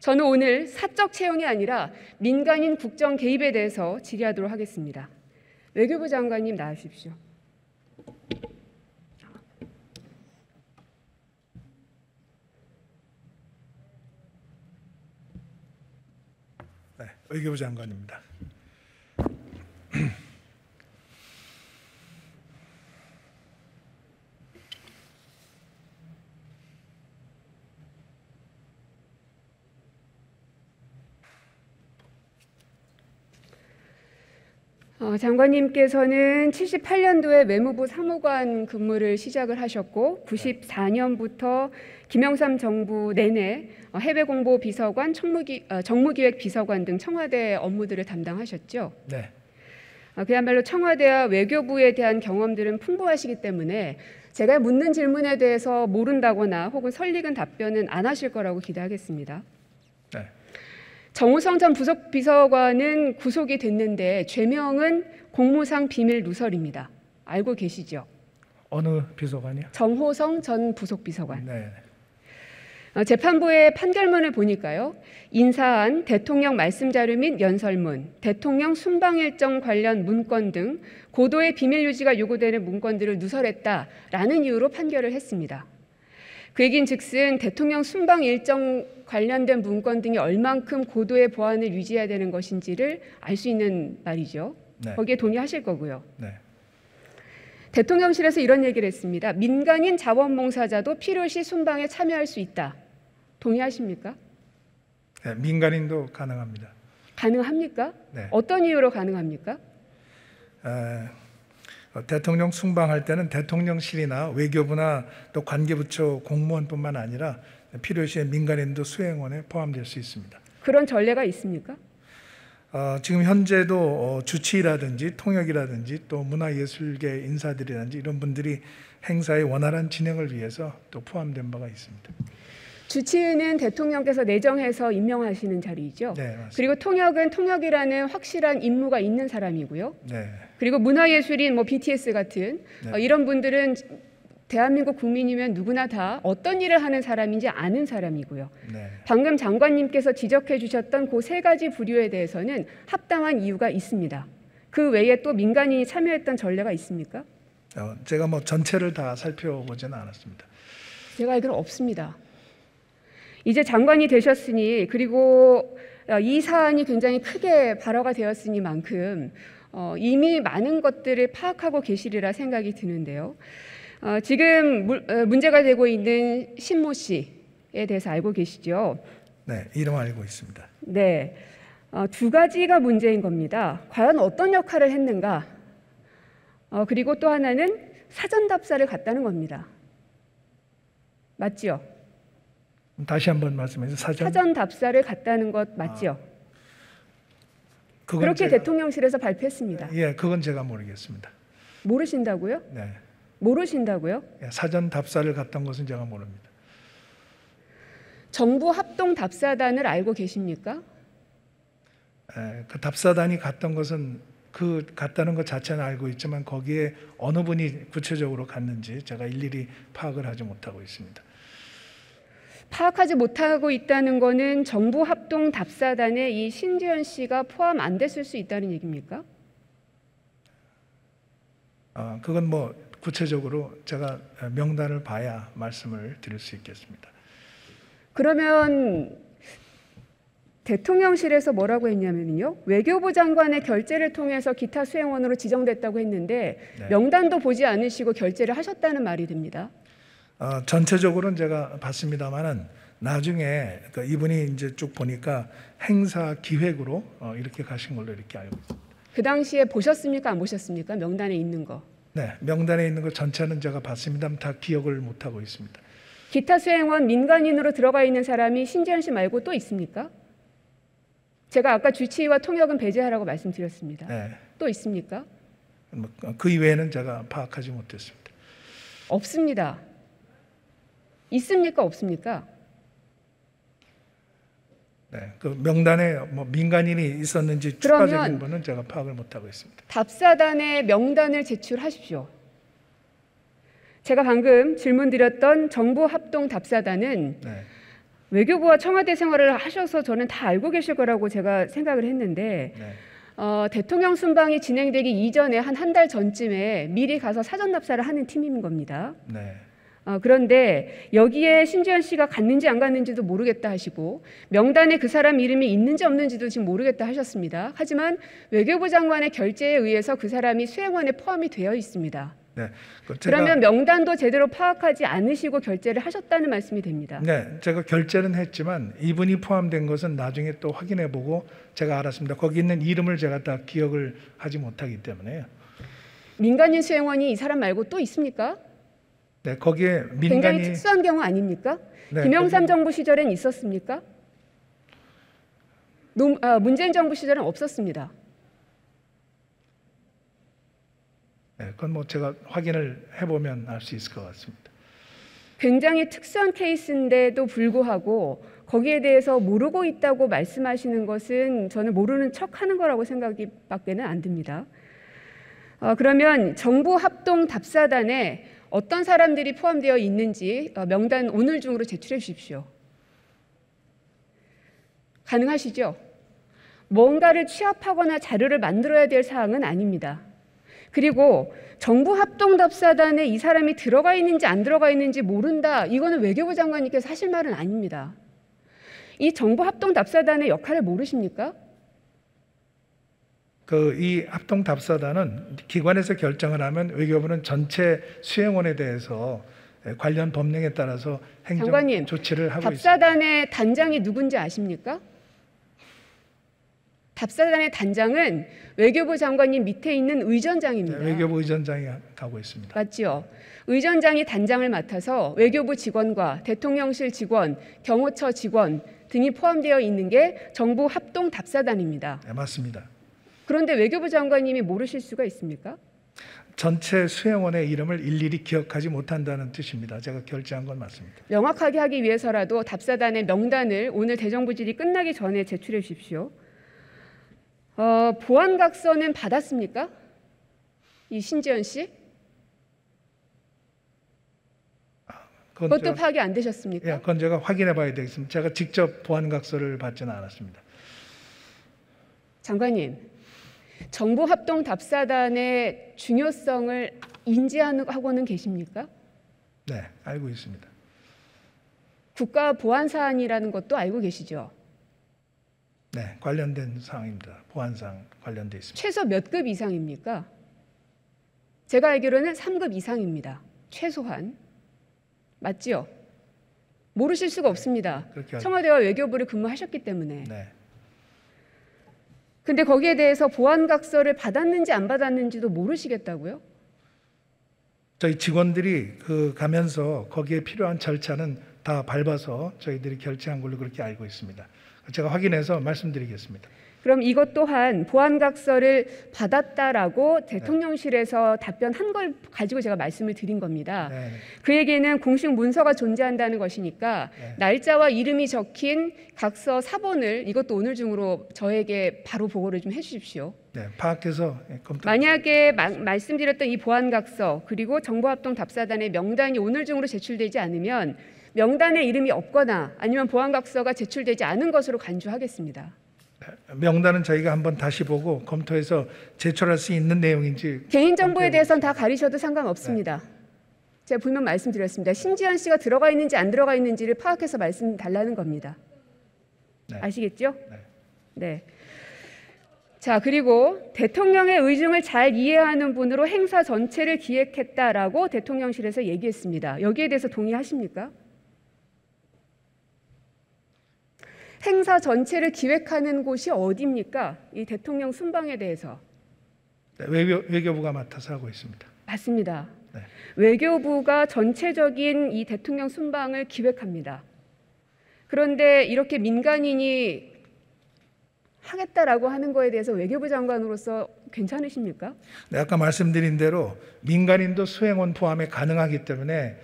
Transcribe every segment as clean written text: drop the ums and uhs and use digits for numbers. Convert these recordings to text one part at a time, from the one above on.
저는 오늘 사적 채용이 아니라 민간인 국정 개입에 대해서 질의하도록 하겠습니다. 외교부 장관님 나와주십시오. 네, 외교부 장관입니다. 장관님께서는 78년도에 외무부 사무관 근무를 시작을 하셨고 94년부터 김영삼 정부 내내 해외공보 비서관, 정무기획 비서관 등 청와대 업무들을 담당하셨죠. 네. 그야말로 청와대와 외교부에 대한 경험들은 풍부하시기 때문에 제가 묻는 질문에 대해서 모른다거나 혹은 설익은 답변은 안 하실 거라고 기대하겠습니다. 네. 정호성 전 부속비서관은 구속이 됐는데 죄명은 공무상 비밀 누설입니다. 알고 계시죠? 어느 비서관이요? 정호성 전 부속비서관. 네. 재판부의 판결문을 보니까요. 인사안, 대통령 말씀 자료 및 연설문, 대통령 순방 일정 관련 문건 등 고도의 비밀 유지가 요구되는 문건들을 누설했다라는 이유로 판결을 했습니다. 그 얘긴즉슨 대통령 순방 일정 관련된 문건 등이 얼만큼 고도의 보안을 유지해야 되는 것인지를 알 수 있는 말이죠. 네. 거기에 동의하실 거고요. 네. 대통령실에서 이런 얘기를 했습니다. 민간인 자원봉사자도 필요시 순방에 참여할 수 있다. 동의하십니까? 네, 민간인도 가능합니다. 가능합니까? 네. 어떤 이유로 가능합니까? 대통령 순방할 때는 대통령실이나 외교부나 또 관계부처 공무원뿐만 아니라 필요시에 민간인도 수행원에 포함될 수 있습니다. 그런 전례가 있습니까? 지금 현재도 주치의라든지 통역이라든지 또 문화예술계 인사들이라든지 이런 분들이 행사의 원활한 진행을 위해서 또 포함된 바가 있습니다. 주치의는 대통령께서 내정해서 임명하시는 자리이죠. 네, 맞습니다. 그리고 통역은 통역이라는 확실한 임무가 있는 사람이고요. 네. 그리고 문화예술인 BTS 같은 네. 이런 분들은 대한민국 국민이면 누구나 다 어떤 일을 하는 사람인지 아는 사람이고요. 네. 방금 장관님께서 지적해 주셨던 그 세 가지 부류에 대해서는 합당한 이유가 있습니다. 그 외에 또 민간인이 참여했던 전례가 있습니까? 제가 전체를 다 살펴보지는 않았습니다. 제가 알기로 없습니다. 이제 장관이 되셨으니 그리고 이 사안이 굉장히 크게 발화가 되었으니만큼 이미 많은 것들을 파악하고 계시리라 생각이 드는데요. 지금 문제가 되고 있는 신모 씨에 대해서 알고 계시죠? 네, 이름 알고 있습니다. 네, 두 가지가 문제인 겁니다. 과연 어떤 역할을 했는가? 그리고 또 하나는 사전 답사를 갔다는 겁니다. 맞죠? 다시 한번 말씀해 주세요. 사전 답사를 갔다는 것 맞죠? 그렇게 제가, 대통령실에서 발표했습니다. 예, 그건 제가 모르겠습니다. 모르신다고요? 네. 모르신다고요? 예, 사전 답사를 갔던 것은 제가 모릅니다. 정부 합동 답사단을 알고 계십니까? 그 답사단이 갔던 것은 갔다는 것 자체는 알고 있지만 거기에 어느 분이 구체적으로 갔는지 제가 일일이 파악을 하지 못하고 있습니다. 파악하지 못하고 있다는 것은 정부 합동 답사단에 이 신지현 씨가 포함 안 됐을 수 있다는 얘기입니까? 그건 구체적으로 제가 명단을 봐야 말씀을 드릴 수 있겠습니다. 그러면 대통령실에서 뭐라고 했냐면요. 외교부 장관의 결재를 통해서 기타 수행원으로 지정됐다고 했는데 네. 명단도 보지 않으시고 결재를 하셨다는 말이 됩니다. 전체적으로는 제가 봤습니다만은 나중에 이분이 이제 쭉 보니까 행사 기획으로 이렇게 가신 걸로 이렇게 알고 있습니다. 그 당시에 보셨습니까? 안 보셨습니까? 명단에 있는 거. 네, 명단에 있는 것 전체는 제가 봤습니다만 다 기억을 못 하고 있습니다. 기타 수행원 민간인으로 들어가 있는 사람이 신지현 씨 말고 또 있습니까? 제가 아까 주치의와 통역은 배제하라고 말씀드렸습니다. 네. 또 있습니까? 그 이외에는 제가 파악하지 못했습니다. 없습니다. 있습니까? 없습니까? 네, 그 명단에 민간인이 있었는지 추가적인 분은 제가 파악을 못하고 있습니다. 답사단의 명단을 제출하십시오. 제가 방금 질문드렸던 정부 합동 답사단은 네. 외교부와 청와대 생활을 하셔서 저는 다 알고 계실 거라고 제가 생각을 했는데 네. 대통령 순방이 진행되기 이전에 한 달 전쯤에 미리 가서 사전 납사를 하는 팀인 겁니다. 네. 그런데 여기에 신지현 씨가 갔는지 안 갔는지도 모르겠다 하시고 명단에 그 사람 이름이 있는지 없는지도 지금 모르겠다 하셨습니다. 하지만 외교부 장관의 결재에 의해서 그 사람이 수행원에 포함이 되어 있습니다. 네. 그러면 명단도 제대로 파악하지 않으시고 결재를 하셨다는 말씀이 됩니다. 네, 제가 결재는 했지만 이분이 포함된 것은 나중에 또 확인해보고 제가 알았습니다. 거기 있는 이름을 제가 다 기억을 하지 못하기 때문에요. 민간인 수행원이 이 사람 말고 또 있습니까? 네, 거기에 굉장히 민간이 특수한 경우 아닙니까? 네, 김영삼 거기- 정부 시절엔 있었습니까? 문재인 정부 시절은 없었습니다. 네, 그건 뭐 제가 확인을 해보면 알 수 있을 것 같습니다. 굉장히 특수한 케이스인데도 불구하고 거기에 대해서 모르고 있다고 말씀하시는 것은 저는 모르는 척하는 거라고 생각이 밖에는 안 듭니다. 그러면 정부 합동 답사단에 어떤 사람들이 포함되어 있는지 명단 오늘 중으로 제출해 주십시오. 가능하시죠? 뭔가를 취합하거나 자료를 만들어야 될 사항은 아닙니다. 그리고 정부 합동답사단에 이 사람이 들어가 있는지 안 들어가 있는지 모른다. 이거는 외교부 장관님께서 하실 말은 아닙니다. 이 정부 합동답사단의 역할을 모르십니까? 이 합동 답사단은 기관에서 결정을 하면 외교부는 전체 수행원에 대해서 관련 법령에 따라서 행정 장관님, 조치를 하고 있습니다. 답사단의 단장이 누군지 아십니까? 답사단의 단장은 외교부 장관님 밑에 있는 의전장입니다. 네, 외교부 의전장이 가고 있습니다. 맞지요? 의전장이 단장을 맡아서 외교부 직원과 대통령실 직원, 경호처 직원 등이 포함되어 있는 게 정부 합동 답사단입니다. 네, 맞습니다. 그런데 외교부 장관님이 모르실 수가 있습니까? 전체 수행원의 이름을 일일이 기억하지 못한다는 뜻입니다. 제가 결재한 건 맞습니다. 명확하게 하기 위해서라도 답사단의 명단을 오늘 대정부질이 끝나기 전에 제출해 주십시오. 보안각서는 받았습니까? 이 신지현 씨? 그것도 파악이 안 되셨습니까? 예, 그건 제가 확인해 봐야 되겠습니다. 제가 직접 보안각서를 받지는 않았습니다. 장관님, 정부 합동 답사단의 중요성을 인지하고는 계십니까? 네, 알고 있습니다. 국가 보안 사안이라는 것도 알고 계시죠? 네, 관련된 사항입니다. 보안상 관련돼 있습니다. 최소 몇 급 이상입니까? 제가 알기로는 3급 이상입니다. 최소한. 맞지요? 모르실 수가 없습니다. 그렇게 알고 청와대와 외교부를 근무하셨기 때문에. 네. 근데 거기에 대해서 보안각서를 받았는지 안 받았는지도 모르시겠다고요? 저희 직원들이 가면서 거기에 필요한 절차는 다 밟아서 저희들이 결제한 걸로 그렇게 알고 있습니다. 제가 확인해서 말씀드리겠습니다. 그럼 이것 또한 보안각서를 받았다라고 대통령실에서 답변한 걸 가지고 제가 말씀을 드린 겁니다. 네. 그 얘기는 공식 문서가 존재한다는 것이니까 네. 날짜와 이름이 적힌 각서 사본을 이것도 오늘 중으로 저에게 바로 보고를 좀 해주십시오. 네, 파악해서 검토. 만약에 말씀드렸던 이 보안각서 그리고 정보합동답사단의 명단이 오늘 중으로 제출되지 않으면 명단에 이름이 없거나 아니면 보안각서가 제출되지 않은 것으로 간주하겠습니다. 명단은 저희가 한번 다시 보고 검토해서 제출할 수 있는 내용인지. 개인정보에 대해서는 다 가리셔도 상관없습니다. 제가 분명 말씀드렸습니다. 신지현 씨가 들어가 있는지 안 들어가 있는지를 파악해서 말씀 달라는 겁니다. 네. 아시겠죠? 네. 네. 자, 그리고 대통령의 의중을 잘 이해하는 분으로 행사 전체를 기획했다라고 대통령실에서 얘기했습니다. 여기에 대해서 동의하십니까? 행사 전체를 기획하는 곳이 어디입니까? 이 대통령 순방에 대해서. 네, 외교부가 맡아서 하고 있습니다. 맞습니다. 네. 외교부가 전체적인 이 대통령 순방을 기획합니다. 그런데 이렇게 민간인이 하겠다라고 하는 거에 대해서 외교부 장관으로서 괜찮으십니까? 네, 아까 말씀드린 대로 민간인도 수행원 포함에 가능하기 때문에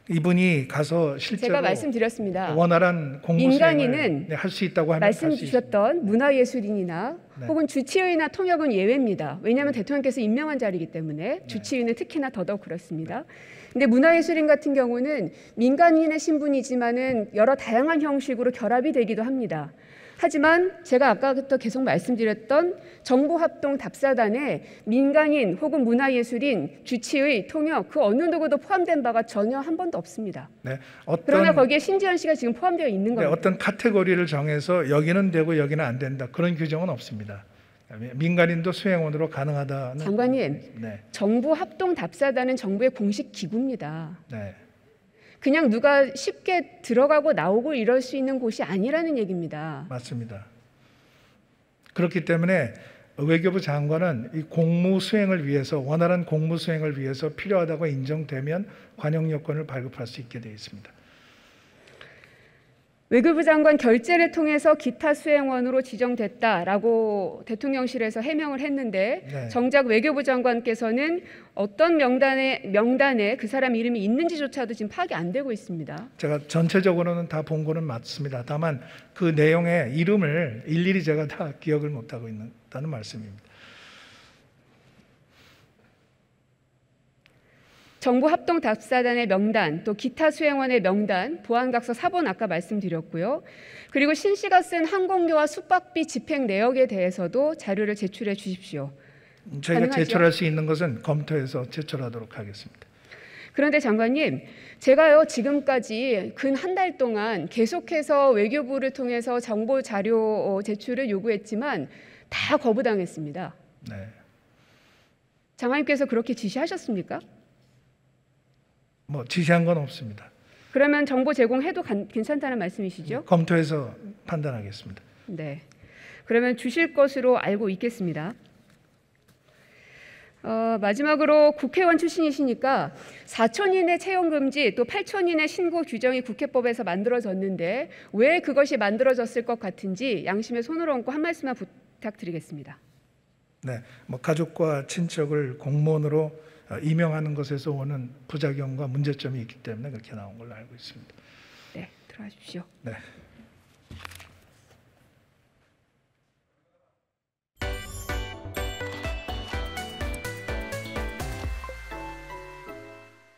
이분이 가서 실제로 제가 말씀드렸습니다. 원활한 공무 민간인은 수행을 할 수 있다고 하면 말씀 할 수 있습니다. 주셨던 문화예술인이나 네. 혹은 주치의나 통역은 예외입니다. 왜냐하면 대통령께서 임명한 자리이기 때문에 주치의는 특히나 더더욱 그렇습니다. 근데 문화예술인 같은 경우는 민간인의 신분이지만은 여러 다양한 형식으로 결합이 되기도 합니다. 하지만 제가 아까부터 계속 말씀드렸던 정보합동 답사단에 민간인 혹은 문화예술인, 주치의, 통역 그 어느 누구도 포함된 바가 전혀 한 번도 없습니다. 네, 그러나 거기에 신지연 씨가 지금 포함되어 있는 겁니다. 어떤 카테고리를 정해서 여기는 되고 여기는 안 된다 그런 규정은 없습니다. 민간인도 수행원으로 가능하다는. 장관님, 네. 정보합동 답사단은 정부의 공식 기구입니다. 네. 그냥 누가 쉽게 들어가고 나오고 이럴 수 있는 곳이 아니라는 얘기입니다. 맞습니다. 그렇기 때문에 외교부 장관은 이 공무 수행을 위해서, 원활한 공무 수행을 위해서 필요하다고 인정되면 관용 여건을 발급할 수 있게 되어 있습니다. 외교부 장관 결재를 통해서 기타 수행원으로 지정됐다라고 대통령실에서 해명을 했는데 네. 정작 외교부 장관께서는 어떤 명단에 그 사람 이름이 있는지조차도 지금 파악이 안 되고 있습니다. 제가 전체적으로는 다 본 거는 맞습니다. 다만 그 내용의 이름을 일일이 제가 다 기억을 못하고 있다는 말씀입니다. 정보합동답사단의 명단, 또 기타 수행원의 명단, 보안각서 4번 아까 말씀드렸고요. 그리고 신 씨가 쓴 항공료와 숙박비 집행 내역에 대해서도 자료를 제출해 주십시오. 저희가 가능하죠? 제출할 수 있는 것은 검토해서 제출하도록 하겠습니다. 그런데 장관님, 제가요 지금까지 근 한 달 동안 계속해서 외교부를 통해서 정보 자료 제출을 요구했지만 다 거부당했습니다. 네. 장관님께서 그렇게 지시하셨습니까? 뭐 지시한 건 없습니다. 그러면 정보 제공해도 괜찮다는 말씀이시죠? 검토해서 판단하겠습니다. 네. 그러면 주실 것으로 알고 있겠습니다. 마지막으로 국회의원 출신이시니까 4천 이내 채용 금지 또 8천 이내 신고 규정이 국회법에서 만들어졌는데 왜 그것이 만들어졌을 것 같은지 양심에 손을 얹고 한 말씀만 부탁드리겠습니다. 네, 뭐 가족과 친척을 공무원으로 임명하는 것에서 오는 부작용과 문제점이 있기 때문에 그렇게 나온 걸로 알고 있습니다. 네, 들어가십시오. 네.